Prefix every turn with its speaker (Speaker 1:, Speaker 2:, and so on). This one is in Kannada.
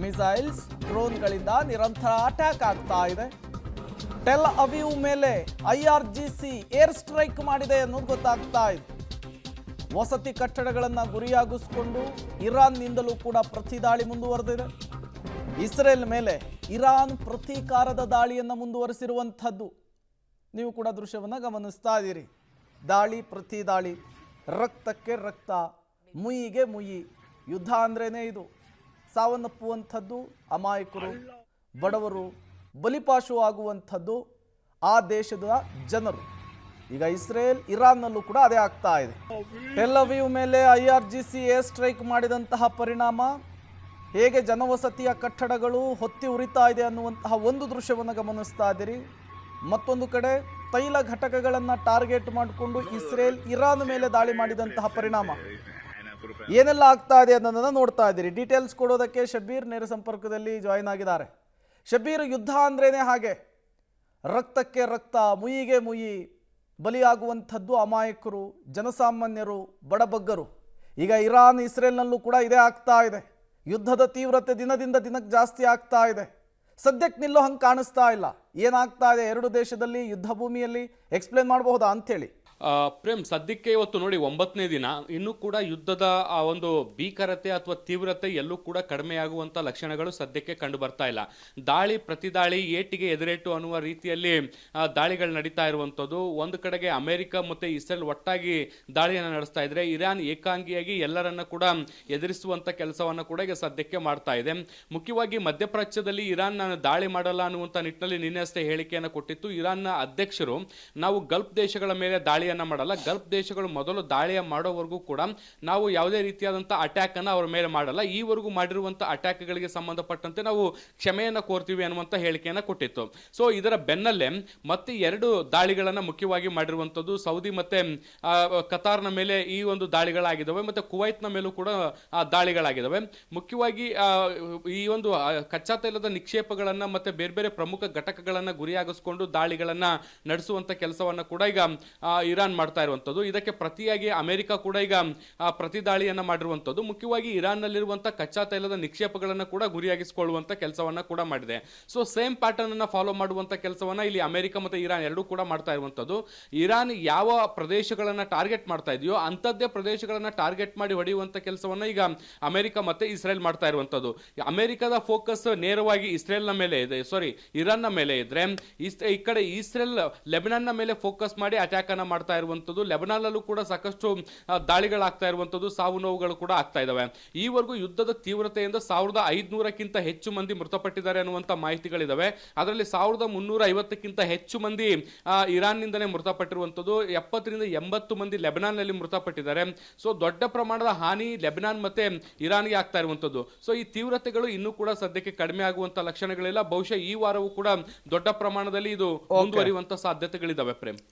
Speaker 1: ಮಿಸೈಲ್ಸ್ ಡ್ರೋನ್ಗಳಿಂದ ನಿರಂತರ ಅಟ್ಯಾಕ್ ಆಗ್ತಾ ಇದೆ. ಟೆಲ್ ಅವೀವ್ ಮೇಲೆ IRGC ಏರ್ ಸ್ಟ್ರೈಕ್ ಮಾಡಿದೆ ಅನ್ನೋದು ಗೊತ್ತಾಗ್ತಾ ಇದೆ. ವಸತಿ ಕಟ್ಟಡಗಳನ್ನು ಗುರಿಯಾಗಿಸಿಕೊಂಡು ಇರಾನ್ನಿಂದಲೂ ಕೂಡ ಪ್ರತಿದಾಳಿ ಮುಂದುವರೆದಿದೆ. ಇಸ್ರೇಲ್ ಮೇಲೆ ಇರಾನ್ ಪ್ರತೀಕಾರದ ದಾಳಿಯನ್ನು ಮುಂದುವರಿಸಿರುವಂಥದ್ದು ನೀವು ಕೂಡ ದೃಶ್ಯವನ್ನು ಗಮನಿಸ್ತಾ ಇದ್ದೀರಿ. ದಾಳಿ ಪ್ರತಿ ದಾಳಿ, ರಕ್ತಕ್ಕೆ ರಕ್ತ, ಮುಯಿಗೆ ಮುಯಿ. ಯುದ್ಧ ಅಂದ್ರೇನೆ ಇದು. ಸಾವನ್ನಪ್ಪುವಂಥದ್ದು ಅಮಾಯಕರು, ಬಡವರು, ಬಲಿಪಾಶು ಆಗುವಂಥದ್ದು ಆ ದೇಶದ ಜನರು. ಈಗ ಇಸ್ರೇಲ್ ಇರಾನ್ನಲ್ಲೂ ಕೂಡ ಅದೇ ಆಗ್ತಾ ಇದೆ. ಟೆಲ್ ಅವೀವ್ ಮೇಲೆ IRGC ಏರ್ ಸ್ಟ್ರೈಕ್ ಮಾಡಿದಂತಹ ಪರಿಣಾಮ ಹೇಗೆ ಜನವಸತಿಯ ಕಟ್ಟಡಗಳು ಹೊತ್ತಿ ಉರಿತಾ ಇದೆ ಅನ್ನುವಂತಹ ಒಂದು ದೃಶ್ಯವನ್ನು ಗಮನಿಸ್ತಾ ಇದ್ದೀರಿ. ಮತ್ತೊಂದು ಕಡೆ ತೈಲ ಘಟಕಗಳನ್ನು ಟಾರ್ಗೆಟ್ ಮಾಡಿಕೊಂಡು ಇಸ್ರೇಲ್ ಇರಾನ್ ಮೇಲೆ ದಾಳಿ ಮಾಡಿದಂತಹ ಪರಿಣಾಮ ಏನೆಲ್ಲ ಆಗ್ತಾ ಇದೆ ಅನ್ನೋದನ್ನು ನೋಡ್ತಾ ಇದ್ದೀರಿ. ಡೀಟೇಲ್ಸ್ ಕೊಡೋದಕ್ಕೆ ಶಬೀರ್ ನೇರ ಸಂಪರ್ಕದಲ್ಲಿ ಜಾಯಿನ್ ಆಗಿದ್ದಾರೆ. ಶಬೀರ್, ಯುದ್ಧ ಅಂದ್ರೇನೆ ಹಾಗೆ, ರಕ್ತಕ್ಕೆ ರಕ್ತ, ಮುಯಿಗೆ ಮುಯಿ, ಬಲಿಯಾಗುವಂಥದ್ದು ಅಮಾಯಕರು, ಜನಸಾಮಾನ್ಯರು, ಬಡಬಗ್ಗರು. ಈಗ ಇರಾನ್ ಇಸ್ರೇಲ್ನಲ್ಲೂ ಕೂಡ ಇದೇ ಆಗ್ತಾ ಇದೆ. ಯುದ್ಧದ ತೀವ್ರತೆ ದಿನದಿಂದ ದಿನಕ್ಕೆ ಜಾಸ್ತಿ ಆಗ್ತಾ ಇದೆ. ಸದ್ಯಕ್ಕೆ ನಿಲ್ಲೋ ಹಂಗೆ ಕಾಣಿಸ್ತಾ ಇಲ್ಲ. ಏನಾಗ್ತಾ ಇದೆ ಎರಡು ದೇಶದಲ್ಲಿ ಯುದ್ಧ ಭೂಮಿಯಲ್ಲಿ, ಎಕ್ಸ್ಪ್ಲೇನ್ ಮಾಡಬಹುದಾ ಅಂಥೇಳಿ?
Speaker 2: ಪ್ರೇಮ್, ಸದ್ಯಕ್ಕೆ ಇವತ್ತು ನೋಡಿ 9ನೇ ದಿನ, ಇನ್ನೂ ಕೂಡ ಯುದ್ಧದ ಆ ಒಂದು ಭೀಕರತೆ ಅಥವಾ ತೀವ್ರತೆ ಎಲ್ಲೂ ಕೂಡ ಕಡಿಮೆಯಾಗುವಂಥ ಲಕ್ಷಣಗಳು ಸದ್ಯಕ್ಕೆ ಕಂಡು ಬರ್ತಾ ಇಲ್ಲ. ದಾಳಿ ಪ್ರತಿದಾಳಿ, ಏಟಿಗೆ ಎದುರೇಟು ಅನ್ನುವ ರೀತಿಯಲ್ಲಿ ದಾಳಿಗಳು ನಡೀತಾ ಇರುವಂಥದ್ದು. ಒಂದು ಕಡೆಗೆ ಅಮೆರಿಕ ಮತ್ತು ಇಸ್ರೇಲ್ ಒಟ್ಟಾಗಿ ದಾಳಿಯನ್ನು ನಡೆಸ್ತಾ ಇದ್ರೆ, ಇರಾನ್ ಏಕಾಂಗಿಯಾಗಿ ಎಲ್ಲರನ್ನ ಕೂಡ ಎದುರಿಸುವಂಥ ಕೆಲಸವನ್ನು ಕೂಡ ಈಗ ಸದ್ಯಕ್ಕೆ ಮಾಡ್ತಾ ಇದೆ. ಮುಖ್ಯವಾಗಿ ಮಧ್ಯಪ್ರಾಚ್ಯದಲ್ಲಿ ಇರಾನ್ ನಾನು ದಾಳಿ ಮಾಡಲ್ಲ ಅನ್ನುವಂಥ ನಿಟ್ಟಿನಲ್ಲಿ ನಿನ್ನೆಷ್ಟೇ ಹೇಳಿಕೆಯನ್ನು ಕೊಟ್ಟಿತ್ತು. ಇರಾನ್ನ ಅಧ್ಯಕ್ಷರು ನಾವು ಗಲ್ಫ್ ದೇಶಗಳ ಮೇಲೆ ದಾಳಿಯನ್ನು ಮಾಡಲ್ಲ, ಗಲ್ಫ್ ದೇಶಗಳು ಮೊದಲು ದಾಳಿಯ ಮಾಡೋವರೆಗೂ ಕೂಡ ನಾವು ಯಾವುದೇ ರೀತಿಯಾದಂಥ ಅಟ್ಯಾಕ್ ಅನ್ನು ಅವರ ಮೇಲೆ ಮಾಡಲ್ಲ, ಈವರೆಗೂ ಮಾಡಿರುವಂಥ ಅಟ್ಯಾಕ್ಗಳಿಗೆ ಸಂಬಂಧಪಟ್ಟಂತೆ ನಾವು ಕ್ಷಮೆಯನ್ನು ಕೋರ್ತೀವಿ ಅನ್ನುವಂಥ ಹೇಳಿಕೆಯನ್ನು ಕೊಟ್ಟಿತ್ತು. ಸೊ ಇದರ ಬೆನ್ನಲ್ಲೇ ಮತ್ತೆ 2 ದಾಳಿಗಳನ್ನು ಮುಖ್ಯವಾಗಿ ಮಾಡಿರುವಂಥದ್ದು. ಸೌದಿ ಮತ್ತೆ ಕತಾರ್ನ ಮೇಲೆ ಈ ಒಂದು ದಾಳಿಗಳಾಗಿದ್ದಾವೆ, ಮತ್ತೆ ಕುವೈತ್ನ ಮೇಲೂ ಕೂಡ ದಾಳಿಗಳಾಗಿದ್ದಾವೆ. ಮುಖ್ಯವಾಗಿ ಈ ಒಂದು ಕಚ್ಚಾ ತೈಲದ ನಿಕ್ಷೇಪಗಳನ್ನು ಮತ್ತೆ ಬೇರೆ ಬೇರೆ ಪ್ರಮುಖ ಘಟಕಗಳನ್ನು ಗುರಿಯಾಗಿಸಿಕೊಂಡು ದಾಳಿಗಳನ್ನು ನಡೆಸುವಂಥ ಕೆಲಸವನ್ನು ಕೂಡ ಈಗ ಇರಾನ್ ಮಾಡ್ತಾ ಇರುವಂಥದ್ದು. ಇದಕ್ಕೆ ಪ್ರತಿಯಾಗಿ ಅಮೆರಿಕ ಕೂಡ ಈಗ ಪ್ರತಿ ದಾಳಿಯನ್ನು ಮಾಡಿರುವಂಥದ್ದು. ಮುಖ್ಯವಾಗಿ ಇರಾನ್ನಲ್ಲಿರುವಂಥ ಕಚ್ಚಾ ತೈಲದ ನಿಕ್ಷೇಪಗಳನ್ನು ಕೂಡ ಗುರಿಯಾಗಿಸಿಕೊಳ್ಳುವಂಥ ಕೆಲಸವನ್ನು ಕೂಡ ಮಾಡಿದೆ. ಸೊ ಸೇಮ್ ಪ್ಯಾಟರ್ನ್ ಅನ್ನು ಫಾಲೋ ಮಾಡುವಂಥ ಕೆಲಸವನ್ನು ಇಲ್ಲಿ ಅಮೆರಿಕ ಮತ್ತು ಇರಾನ್ ಎರಡೂ ಕೂಡ ಮಾಡ್ತಾ ಇರುವಂಥದ್ದು. ಇರಾನ್ ಯಾವ ಪ್ರದೇಶಗಳನ್ನು ಟಾರ್ಗೆಟ್ ಮಾಡ್ತಾ ಇದೆಯೋ ಅಂಥದ್ದೇ ಪ್ರದೇಶಗಳನ್ನು ಟಾರ್ಗೆಟ್ ಮಾಡಿ ಹೊಡೆಯುವಂಥ ಕೆಲಸವನ್ನು ಈಗ ಅಮೆರಿಕ ಮತ್ತು ಇಸ್ರೇಲ್ ಮಾಡ್ತಾ ಇರುವಂಥದ್ದು. ಅಮೆರಿಕದ ಫೋಕಸ್ ನೇರವಾಗಿ ಇಸ್ರೇಲ್ನ ಮೇಲೆ ಇದೆ, ಇರಾನ್ನ ಮೇಲೆ ಇದ್ರೆ, ಈ ಕಡೆ ಇಸ್ರೇಲ್ ಲೆಬನಾನ್ನ ಮೇಲೆ ಫೋಕಸ್ ಮಾಡಿ ಅಟ್ಯಾಕ್ ಅನ್ನ ಮಾಡ್ತಾ ಇರುವಂಥದ್ದು. ಲೆಬನಾನ್ನಲ್ಲೂ ಕೂಡ ಸಾಕಷ್ಟು ದಾಳಿಗಳಾಗ್ತಾ ಇರುವಂಥದ್ದು, ಸಾವು ನೋವುಗಳು ಕೂಡ ಆಗ್ತಾ ಇದಾವೆ. ಈವರೆಗೂ ಯುದ್ಧದ ತೀವ್ರತೆಯಿಂದ 1500ಕ್ಕಿಂತ ಹೆಚ್ಚು ಮಂದಿ ಮೃತಪಟ್ಟಿದ್ದಾರೆ ಅನ್ನುವಂಥ ಮಾಹಿತಿಗಳಿದಾವೆ. ಅದರಲ್ಲಿ 1350ಕ್ಕಿಂತ ಹೆಚ್ಚು ಮಂದಿ ಇರಾನ್ನಿಂದಲೇ ಮೃತಪಟ್ಟಿರುವಂಥದ್ದು, 70 ರಿಂದ 80 ಮಂದಿ ಲೆಬನಾನ್ನಲ್ಲಿ ಮೃತಪಟ್ಟಿದ್ದಾರೆ. ಸೊ ದೊಡ್ಡ ಪ್ರಮಾಣದ ಹಾನಿ ಲೆಬನಾನ್ ಮತ್ತೆ ಇರಾನ್ಗೆ ಆಗ್ತಾ ಇರುವಂಥದ್ದು. ಸೊ ಈ ತೀವ್ರತೆಗಳು ಇನ್ನೂ ಕೂಡ ಸದ್ಯಕ್ಕೆ ಕಡಿಮೆ ಆಗುವಂತ ಲಕ್ಷಣಗಳಿಲ್ಲ. ಬಹುಶಃ ಈ ವಾರವೂ ಕೂಡ ದೊಡ್ಡ ಪ್ರಮಾಣದಲ್ಲಿ ಇದು ಮುಂದುವರಿಯುವಂತ ಸಾಧ್ಯತೆಗಳಿದಾವೆ ಪ್ರೇಮ್.